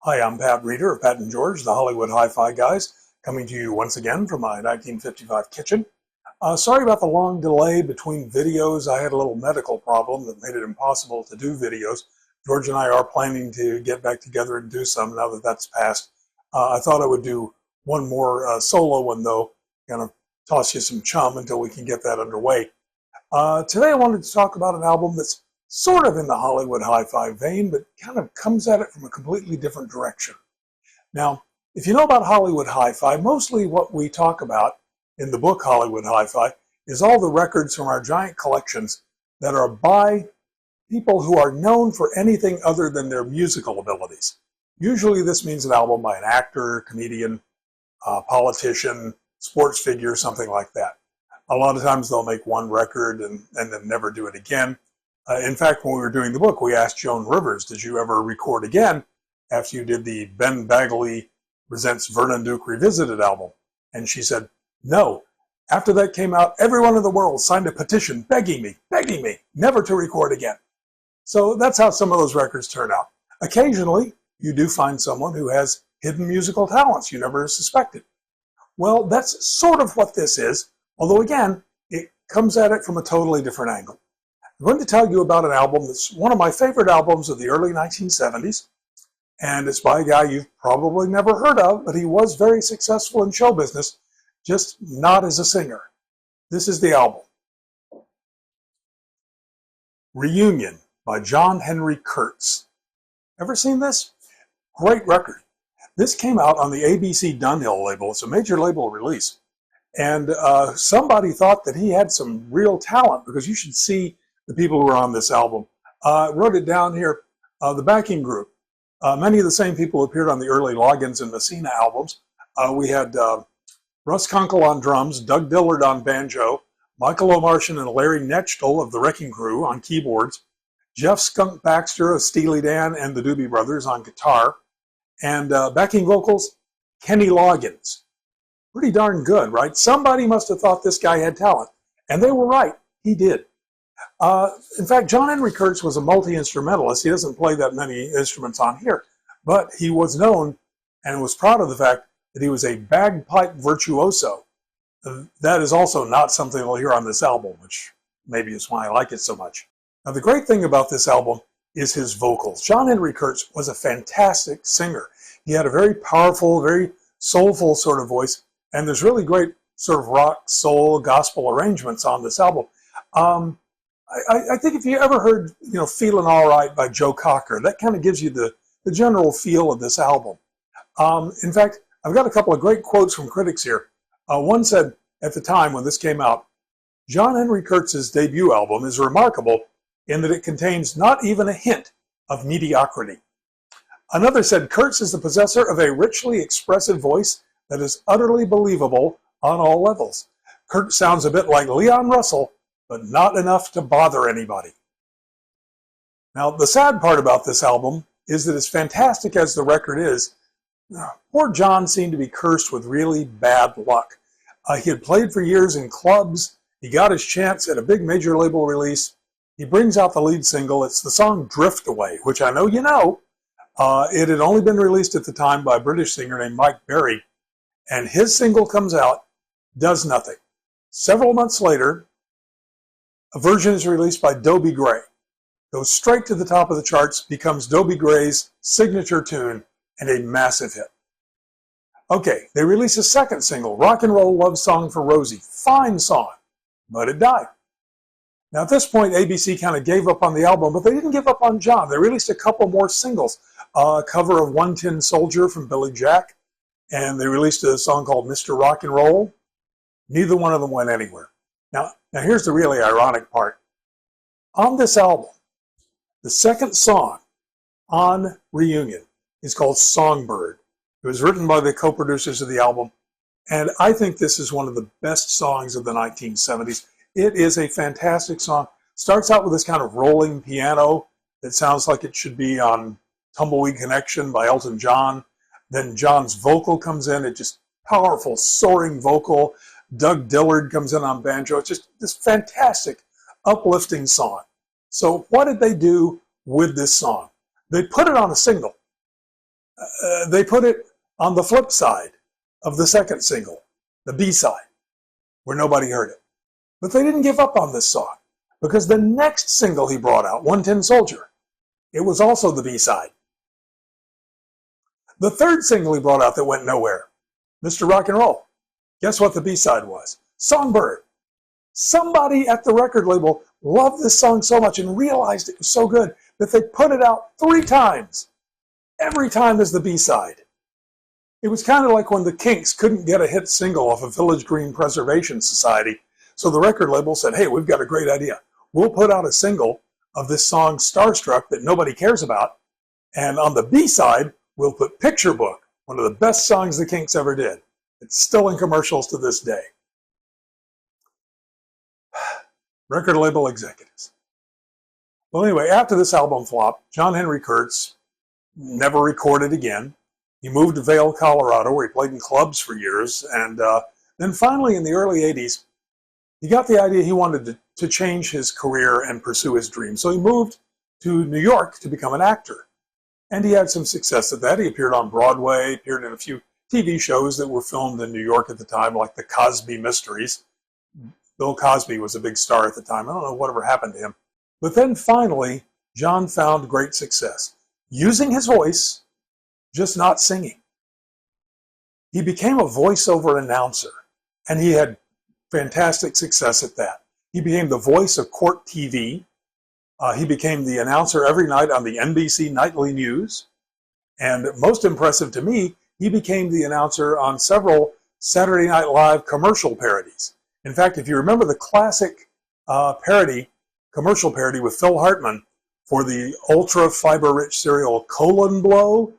Hi, I'm Pat Reeder of Pat and George, the Hollywood Hi-Fi guys, coming to you once again from my 1955 kitchen. Sorry about the long delay between videos. I had a little medical problem that made it impossible to do videos. George and I are planning to get back together and do some now that that's passed. I thought I would do one more solo one, though, kind of toss you some chum until we can get that underway. Today I wanted to talk about an album that's sort of in the Hollywood Hi-Fi vein, but kind of comes at it from a completely different direction. Now, if you know about Hollywood Hi-Fi, mostly what we talk about in the book Hollywood Hi-Fi is all the records from our giant collections that are by people who are known for anything other than their musical abilities. Usually this means an album by an actor, comedian, politician, sports figure, something like that. A lot of times they'll make one record and then never do it again. In fact, when we were doing the book, we asked Joan Rivers, did you ever record again after you did the Ben Bagley Presents Vernon Duke Revisited album? And she said, no. After that came out, everyone in the world signed a petition begging me never to record again. So that's how some of those records turn out. Occasionally, you do find someone who has hidden musical talents you never suspected. Well, that's sort of what this is, although again, it comes at it from a totally different angle. I'm going to tell you about an album that's one of my favorite albums of the early 1970s, and it's by a guy you've probably never heard of, but he was very successful in show business, just not as a singer. This is the album. Reunion by John Henry Kurtz. Ever seen this? Great record. This came out on the ABC Dunhill label. It's a major label release. And somebody thought that he had some real talent, because you should see the people who were on this album. Wrote it down here, the backing group. Many of the same people who appeared on the early Loggins and Messina albums. We had Russ Kunkel on drums, Doug Dillard on banjo, Michael Omartian and Larry Knechtel of the Wrecking Crew on keyboards, Jeff Skunk Baxter of Steely Dan and the Doobie Brothers on guitar, and backing vocals, Kenny Loggins. Pretty darn good, right? Somebody must have thought this guy had talent. And they were right. He did. In fact, John Henry Kurtz was a multi-instrumentalist. He doesn't play that many instruments on here, but he was known and was proud of the fact that he was a bagpipe virtuoso. That is also not something you'll hear on this album, which maybe is why I like it so much. Now, the great thing about this album is his vocals. John Henry Kurtz was a fantastic singer. He had a very powerful, very soulful sort of voice, and there's really great sort of rock, soul, gospel arrangements on this album. I think if you ever heard, Feeling All Right by Joe Cocker, that kind of gives you the general feel of this album. In fact, I've got a couple of great quotes from critics here. One said, at the time when this came out, John Henry Kurtz's debut album is remarkable in that it contains not even a hint of mediocrity. Another said, Kurtz is the possessor of a richly expressive voice that is utterly believable on all levels. Kurtz sounds a bit like Leon Russell, but not enough to bother anybody. Now, the sad part about this album is that as fantastic as the record is, poor John seemed to be cursed with really bad luck. He had played for years in clubs. He got his chance at a big major label release. He brings out the lead single. It's the song Drift Away, which I know you know. It had only been released at the time by a British singer named Mike Berry, and his single comes out, does nothing. Several months later, a version is released by Dobie Gray, goes straight to the top of the charts, becomes Dobie Gray's signature tune, and a massive hit. Okay, they release a second single, Rock and Roll Love Song for Rosie. Fine song, but it died. Now at this point, ABC kind of gave up on the album, but they didn't give up on John. They released a couple more singles, a cover of One Tin Soldier from Billy Jack, and they released a song called Mr. Rock and Roll. Neither one of them went anywhere. Now here's the really ironic part. On this album, the second song on Reunion is called Songbird. It was written by the co-producers of the album, and I think this is one of the best songs of the 1970s. It is a fantastic song. Starts out with this kind of rolling piano that sounds like it should be on Tumbleweed Connection by Elton John. Then John's vocal comes in, it just powerful, soaring vocal. Doug Dillard comes in on banjo. It's just this fantastic, uplifting song. So what did they do with this song? They put it on a single. They put it on the flip side of the second single, the B-side, where nobody heard it. But they didn't give up on this song, because the next single he brought out, One Tin Soldier, it was also the B-side. The third single he brought out that went nowhere, Mr. Rock and Roll, guess what the B-side was? Songbird. Somebody at the record label loved this song so much and realized it was so good that they put it out 3 times, every time as the B-side. It was kind of like when the Kinks couldn't get a hit single off of Village Green Preservation Society, so the record label said, hey, we've got a great idea. We'll put out a single of this song Starstruck that nobody cares about, and on the B-side, we'll put Picture Book, one of the best songs the Kinks ever did. It's still in commercials to this day. Record label executives. Well, anyway, after this album flopped, John Henry Kurtz never recorded again. He moved to Vail, Colorado, where he played in clubs for years. And then finally, in the early 80s, he got the idea he wanted to change his career and pursue his dream. So he moved to New York to become an actor. And he had some success at that. He appeared on Broadway, appeared in a few TV shows that were filmed in New York at the time, like the Cosby Mysteries. Bill Cosby was a big star at the time. I don't know whatever happened to him. But then finally, John found great success, using his voice, just not singing. He became a voiceover announcer, and he had fantastic success at that. He became the voice of court TV. He became the announcer every night on the NBC Nightly News. And most impressive to me, he became the announcer on several Saturday Night Live commercial parodies. In fact, if you remember the classic commercial parody with Phil Hartman for the ultra fiber-rich cereal Colon Blow,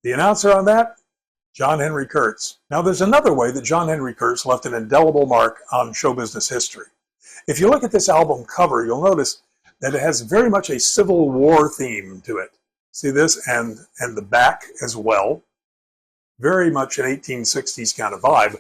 the announcer on that, John Henry Kurtz. Now, there's another way that John Henry Kurtz left an indelible mark on show business history. If you look at this album cover, you'll notice that it has very much a Civil War theme to it. See this? And the back as well. Very much an 1860s kind of vibe.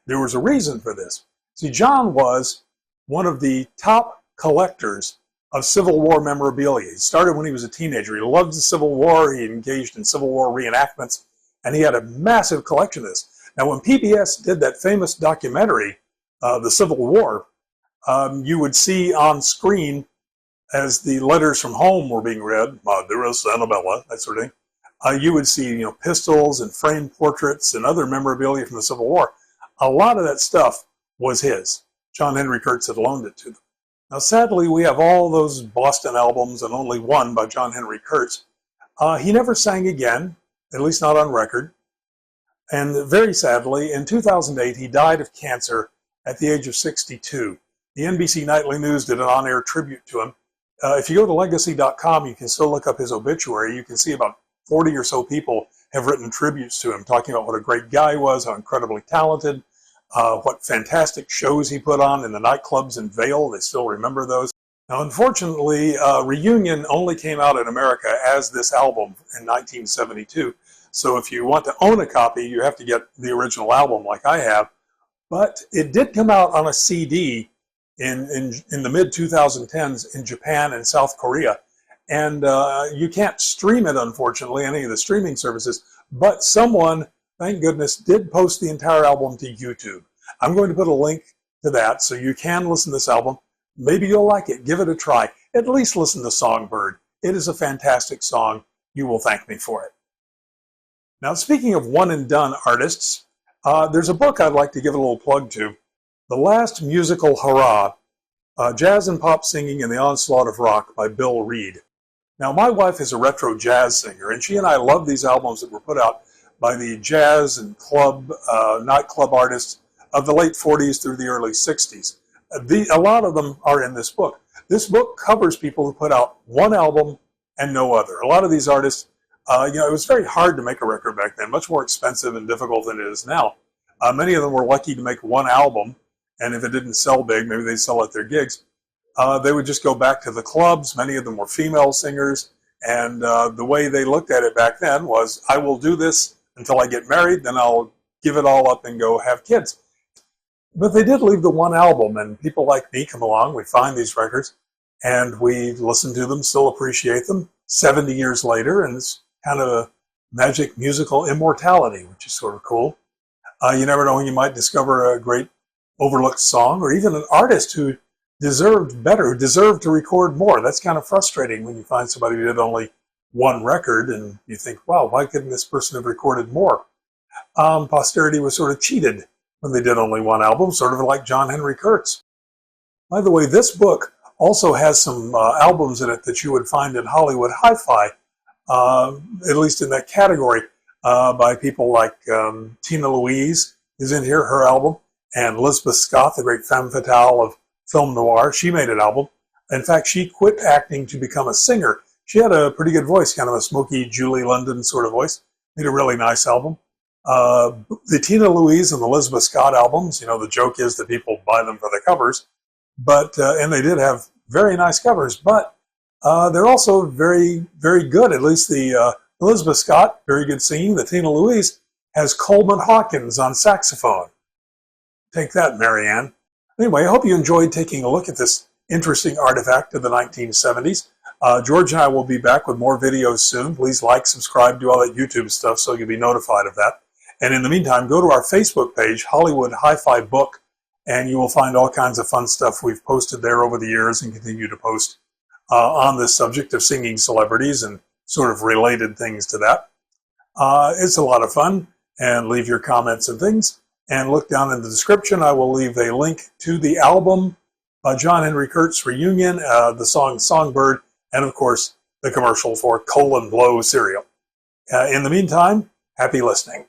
There was a reason for this. See, John was one of the top collectors of Civil War memorabilia. He started when he was a teenager. He loved the Civil War. He engaged in Civil War reenactments, and he had a massive collection of this. Now, when PBS did that famous documentary, The Civil War, you would see on screen, as the letters from home were being read, my dearest Annabella, that sort of thing, you would see, pistols and framed portraits and other memorabilia from the Civil War. A lot of that stuff was his. John Henry Kurtz had loaned it to them. Now, sadly, we have all those Boston albums and only one by John Henry Kurtz. He never sang again, at least not on record. And very sadly, in 2008, he died of cancer at the age of 62. The NBC Nightly News did an on-air tribute to him. If you go to legacy.com, you can still look up his obituary. You can see about 40 or so people have written tributes to him, talking about what a great guy he was, how incredibly talented, what fantastic shows he put on in the nightclubs in Vail. They still remember those. Now, unfortunately, Reunion only came out in America as this album in 1972. So if you want to own a copy, you have to get the original album like I have. But it did come out on a CD in the mid-2010s in Japan and South Korea. And you can't stream it, unfortunately, any of the streaming services. But someone, thank goodness, did post the entire album to YouTube. I'm going to put a link to that so you can listen to this album. Maybe you'll like it. Give it a try. At least listen to Songbird. It is a fantastic song. You will thank me for it. Now, speaking of one-and-done artists, there's a book I'd like to give a little plug to. The Last Musical Hurrah, Jazz and Pop Singing in the Onslaught of Rock by Bill Reed. Now, my wife is a retro jazz singer, and she and I love these albums that were put out by the jazz and nightclub artists of the late 40s through the early 60s. A lot of them are in this book. This book covers people who put out one album and no other. A lot of these artists, it was very hard to make a record back then, much more expensive and difficult than it is now. Many of them were lucky to make one album, and if it didn't sell big, maybe they'd sell at their gigs. They would just go back to the clubs. Many of them were female singers, and the way they looked at it back then was, I will do this until I get married, then I'll give it all up and go have kids. But they did leave the one album, and people like me come along, we find these records, and we listen to them, still appreciate them 70 years later, and it's kind of Magic Musical Immortality, which is sort of cool. You never know when you might discover a great overlooked song or even an artist who deserved better, who deserved to record more. That's kind of frustrating when you find somebody who did only one record and you think, wow, why couldn't this person have recorded more? Posterity was sort of cheated when they did only one album, sort of like John Henry Kurtz. By the way, this book also has some albums in it that you would find in Hollywood Hi-Fi, at least in that category, by people like Tina Louise is in here, her album, and Lizabeth Scott, the great femme fatale of film noir. She made an album. In fact, she quit acting to become a singer. She had a pretty good voice, kind of a smoky Julie London sort of voice. Made a really nice album. The Tina Louise and the Lizabeth Scott albums, you know, the joke is that people buy them for the covers, but and they did have very nice covers, but they're also very, very good. At least the Elizabeth Scott, very good singing. The Tina Louise has Coleman Hawkins on saxophone. Take that, Marianne. Anyway, I hope you enjoyed taking a look at this interesting artifact of the 1970s. George and I will be back with more videos soon. Please like, subscribe, do all that YouTube stuff so you'll be notified of that. And in the meantime, go to our Facebook page, Hollywood Hi-Fi Book, and you will find all kinds of fun stuff we've posted there over the years and continue to post on this subject of singing celebrities and sort of related things to that. It's a lot of fun, and leave your comments and things. And look down in the description. I will leave a link to the album, John Henry Kurtz Reunion, the song Songbird, and of course, the commercial for Colon Blow cereal. In the meantime, happy listening.